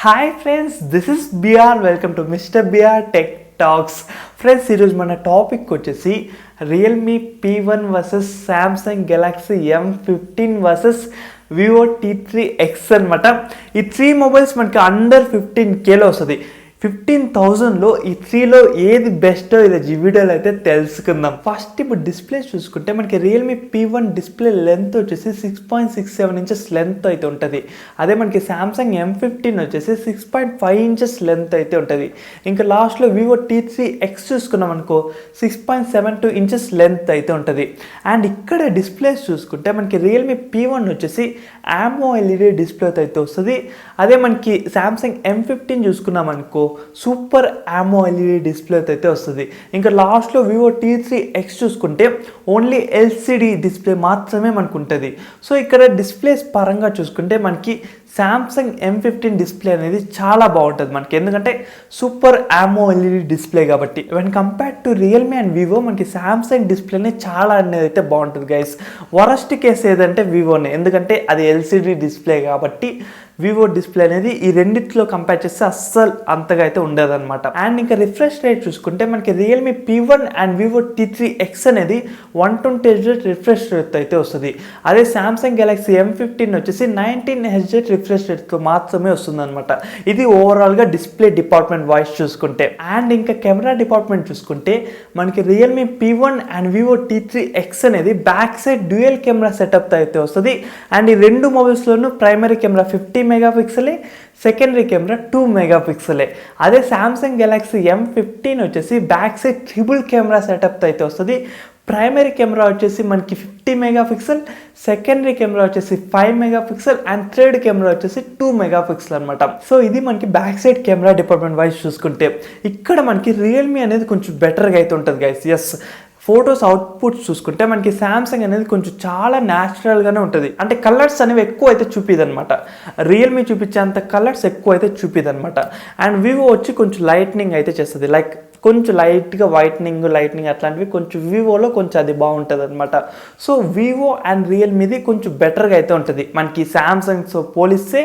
Hi friends, this is BR. Welcome to mister BR tech talks. Friends, ఈరోజు మన topic వచ్చేసి Realme P1 versus Samsung Galaxy M15 versus Vivo T3X అనమాట. ఈ 3 mobiles మనకి under 15Kలో వస్తుంది. 15,000లో ఈ 3లో ఏది బెస్టో ఈరోజు వీడియోలో అయితే తెలుసుకుందాం. ఫస్ట్ ఇప్పుడు డిస్ప్లే చూసుకుంటే మనకి రియల్మీ P1 డిస్ప్లే లెంత్ వచ్చేసి 6.67 ఇంచెస్ లెంత్ అయితే ఉంటుంది. అదే మనకి సామ్సంగ్ M15 వచ్చేసి 6.5 ఇంచెస్ లెంత్ అయితే ఉంటుంది. ఇంకా లాస్ట్లో వివో T3X చూసుకున్నాం అనుకో 6.72 ఇంచెస్ లెంత్ అయితే ఉంటుంది. అండ్ ఇక్కడ డిస్ప్లేస్ చూసుకుంటే మనకి రియల్మీ P1 వచ్చేసి AMOLED డిస్ప్లే అయితే వస్తుంది. అదే మనకి సామ్సంగ్ M15 చూసుకున్నాం అనుకో సూపర్ AMOLED డిస్ప్లే అయితే వస్తుంది. ఇంకా లాస్ట్లో వివో T3X చూసుకుంటే ఓన్లీ LCD డిస్ప్లే మాత్రమే మనకు ఉంటుంది. సో ఇక్కడ డిస్ప్లేస్ పరంగా చూసుకుంటే మనకి సామ్సంగ్ M15 డిస్ప్లే అనేది చాలా బాగుంటుంది మనకి, ఎందుకంటే సూపర్ AMOLED డిస్ప్లే కాబట్టి. When compare to Realme and Vivo మనకి సామ్సంగ్ డిస్ప్లేనే చాలా అనేది అయితే బాగుంటుంది గైస్. వరస్ట్ కేస్ ఏదంటే వివోనే, ఎందుకంటే అది LCD డిస్ప్లే కాబట్టి వివో డిస్ప్లే అనేది ఈ రెండిట్లో కంపేర్ చేస్తే అస్సలు అంతగా అయితే ఉండదన్నమాట. అండ్ ఇంకా రిఫ్రెష్ రేట్ చూసుకుంటే మనకి Realme P1 and Vivo T3X అనేది 120 Hz రిఫ్రెష్ రేట్ అయితే వస్తుంది. అదే సామ్సంగ్ గెలాక్సీ M15 వచ్చేసి 19 Hz రిఫ్రెష్ రేట్తో మాత్రమే వస్తుంది అనమాట. ఇది ఓవరాల్గా డిస్ప్లే డిపార్ట్మెంట్ వైస్ చూసుకుంటే. అండ్ ఇంకా కెమెరా డిపార్ట్మెంట్ చూసుకుంటే మనకి Realme P1 and Vivo T3X అనేది back side dual camera setup అయితే వస్తుంది. అండ్ ఈ రెండు మొబైల్స్లోనూ ప్రైమరీ కెమెరా 50 మెగాపిక్సెలే, సెకండరీ కెమెరా 2 మెగాపిక్సెలే. అదే సామ్సంగ్ గెలాక్సీ M15 వచ్చేసి back side triple camera setup అయితే వస్తుంది. ప్రైమరీ కెమెరా వచ్చేసి మనకి 50 మెగాపిక్సెల్, సెకండరీ కెమెరా వచ్చేసి 5 మెగాపిక్సెల్ అండ్ థర్డ్ కెమెరా వచ్చేసి 2 మెగాపిక్సెల్ అనమాట. సో ఇది మనకి back side camera department wise చూసుకుంటే. ఇక్కడ మనకి రియల్మీ అనేది కొంచెం బెటర్గా అయితే ఉంటుంది గైస్. ఎస్, ఫొటోస్ అవుట్పుట్ చూసుకుంటే మనకి సామ్సంగ్ అనేది కొంచెం చాలా న్యాచురల్గానే ఉంటుంది. అంటే కలర్స్ అనేవి ఎక్కువ అయితే చూపిదనమాట. రియల్మీ చూపించేంత కలర్స్ ఎక్కువ అయితే చూపిదనమాట. అండ్ వివో వచ్చి కొంచెం లైట్నింగ్ అయితే చేస్తుంది, లైక్ కొంచెం లైట్గా లైట్నింగ్ అట్లాంటివి కొంచెం వివోలో కొంచెం అది బాగుంటుంది అనమాట. సో వివో అండ్ రియల్మీది కొంచెం బెటర్గా అయితే ఉంటుంది మనకి సామ్సంగ్తో పోలిస్తే.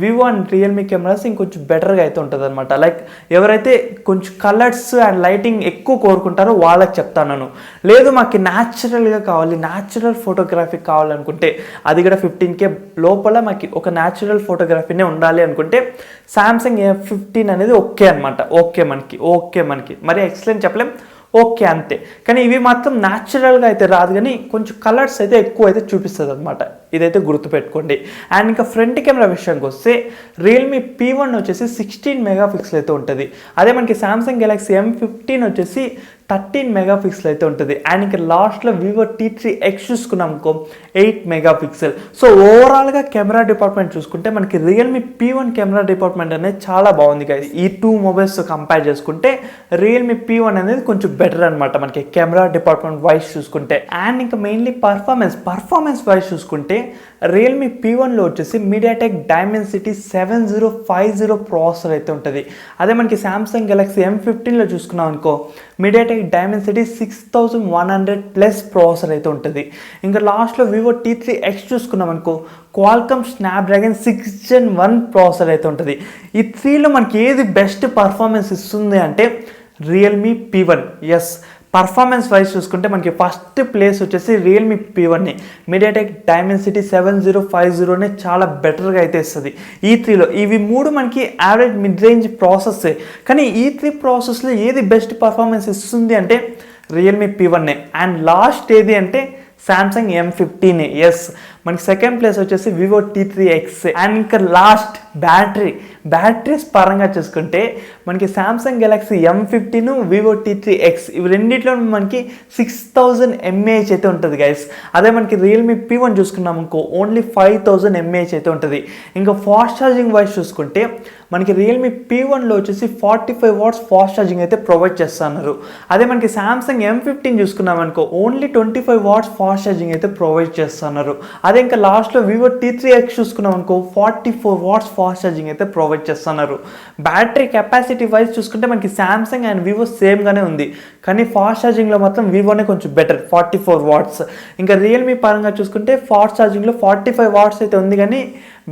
వివో అండ్ రియల్మీ కెమెరాస్ ఇంకొంచెం బెటర్గా అయితే ఉంటుంది అనమాట. లైక్ ఎవరైతే కొంచెం కలర్స్ అండ్ లైటింగ్ ఎక్కువ కోరుకుంటారో వాళ్ళకి చెప్తాను. లేదు మాకు న్యాచురల్గా కావాలి, న్యాచురల్ ఫోటోగ్రఫీ కావాలనుకుంటే, అది కూడా 15K లోపల మాకు ఒక న్యాచురల్ ఫోటోగ్రఫీనే ఉండాలి అనుకుంటే సామ్సంగ్ M15 అనేది ఓకే అనమాట. ఓకే మనకి మరి ఎక్సలెంట్ చెప్పలేం, ఓకే అంతే. కానీ ఇవి మాత్రం న్యాచురల్గా అయితే రాదు, కానీ కొంచెం కలర్స్ అయితే ఎక్కువ అయితే చూపిస్తుంది అనమాట. ఇదైతే గుర్తుపెట్టుకోండి. అండ్ ఇంకా ఫ్రంట్ కెమెరా విషయానికి వస్తే రియల్మీ P1 వచ్చేసి 16 మెగాపిక్సెల్ అయితే ఉంటుంది. అదే మనకి సామ్సంగ్ గెలాక్సీ M15 వచ్చేసి 13 మెగాపిక్సెల్ అయితే ఉంటుంది. అండ్ ఇంకా లాస్ట్లో వివో T3X చూసుకున్నాం అనుకో 8 మెగాపిక్సెల్. సో ఓవరాల్గా కెమెరా డిపార్ట్మెంట్ చూసుకుంటే మనకి రియల్మీ P1 కెమెరా డిపార్ట్మెంట్ అనేది చాలా బాగుంది కదా. ఈ 2 మొబైల్స్తో కంపేర్ చేసుకుంటే రియల్మీ P1 అనేది కొంచెం బెటర్ అనమాట మనకి కెమెరా డిపార్ట్మెంట్ వైజ్ చూసుకుంటే. అండ్ ఇంకా మెయిన్లీ పర్ఫార్మెన్స్ వైజ్ చూసుకుంటే రియల్మీ P1లో వచ్చేసి మీడియాటెక్ డైమెన్సిటీ 7050 ప్రాసెసర్ అయితే ఉంటుంది. అదే మనకి సామ్సంగ్ గెలాక్సీ M15లో చూసుకున్నాం అనుకో మీడియాటెక్ డైమెన్సిటీ 6100+ ప్రాసెసర్ అయితే ఉంటుంది. ఇంకా లాస్ట్లో వివో T3X చూసుకున్నాం అనుకో క్వాల్కమ్ స్నాప్డ్రాగన్ 6 Gen 1 ప్రాసెసర్ అయితే ఉంటుంది. ఈ 3లో మనకి ఏది బెస్ట్ పర్ఫార్మెన్స్ ఇస్తుంది అంటే Realme P1. Yes, performance wise చూసుకుంటే మనకి ఫస్ట్ ప్లేస్ వచ్చేసి రియల్మీ P1ని. మీడియాటెక్ డైమెన్సిటీ 7050నే చాలా బెటర్గా అయితే ఇస్తుంది. ఈ 3లో ఇవి 3 మనకి యావరేజ్ మిడ్ రేంజ్ ప్రాసెస్సే, కానీ ఈ 3 ప్రాసెస్లో ఏది బెస్ట్ పర్ఫార్మెన్స్ ఇస్తుంది అంటే రియల్మీ P1నే. అండ్ లాస్ట్ ఏది అంటే సామ్సంగ్ M15. ఎస్, మనకి సెకండ్ ప్లేస్ వచ్చేసి వివో T3X. అండ్ ఇంకా లాస్ట్ బ్యాటరీస్ పరంగా చూసుకుంటే మనకి Samsung Galaxy M15, Vivo T3X ఇవి రెండిట్లో మనకి 6000 mAh అయితే ఉంటుంది గైస్. అదే మనకి రియల్మీ P1 చూసుకున్నాం అనుకో ఓన్లీ 5000 mAh అయితే ఉంటుంది. ఇంకా ఫాస్ట్ ఛార్జింగ్ వైజ్ చూసుకుంటే మనకి రియల్మీ P1లో వచ్చేసి 45 వాట్స్ ఫాస్ట్ ఛార్జింగ్ అయితే ప్రొవైడ్ చేస్తున్నారు. అదే మనకి సామ్సంగ్ M15 చూసుకున్నాం అనుకో ఓన్లీ 25 వాట్స్ ఫాస్ట్ ఛార్జింగ్ అయితే ప్రొవైడ్ చేస్తున్నారు. అదే ఇంకా లాస్ట్లో వివో T3X చూసుకున్నాం అనుకో 44 వాట్స్ ఫాస్ట్ ఛార్జింగ్ అయితే ప్రొవైడ్ చేస్తున్నారు. బ్యాటరీ కెపాసిటీ వైజ్ చూసుకుంటే మనకి సామ్సంగ్ అండ్ వివో సేమ్గానే ఉంది, కానీ ఫాస్ట్ ఛార్జింగ్లో మాత్రం వివోనే కొంచెం బెటర్ 44 వాట్స్. ఇంకా రియల్మీ పరంగా చూసుకుంటే ఫాస్ట్ ఛార్జింగ్లో 45 వాట్స్ అయితే ఉంది, కానీ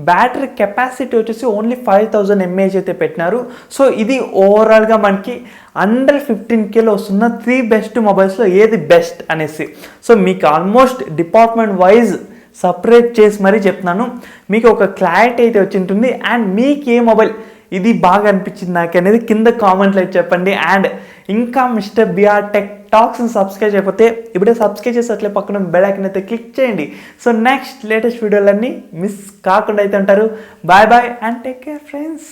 బ్యాటరీ కెపాసిటీ వచ్చేసి ఓన్లీ 5000 mAh అయితే పెట్టినారు. సో ఇది ఓవరాల్గా మనకి అండర్ 15Kలో వస్తున్న 3 బెస్ట్ మొబైల్స్లో ఏది బెస్ట్ అనేసి. సో మీకు ఆల్మోస్ట్ డిపార్ట్మెంట్ వైజ్ సపరేట్ చేసి మరీ చెప్తున్నాను, మీకు ఒక క్లారిటీ అయితే వచ్చి ఉంటుంది. అండ్ మీకు ఏ మొబైల్ ఇది బాగా అనిపించింది నాకు అనేది కింద కామెంట్లో అయితే చెప్పండి. అండ్ ఇంకా మిస్టర్ బిఆర్ టెక్ టాక్స్ని సబ్స్క్రైబ్ చేయకపోతే ఇప్పుడే సబ్స్క్రైబ్ చేసి అట్లే పక్కన బెల్ ఐకాన్ అయితే క్లిక్ చేయండి. సో నెక్స్ట్ లేటెస్ట్ వీడియోలన్నీ మిస్ కాకుండా అయితే ఉంటారు. Bye bye and take care friends.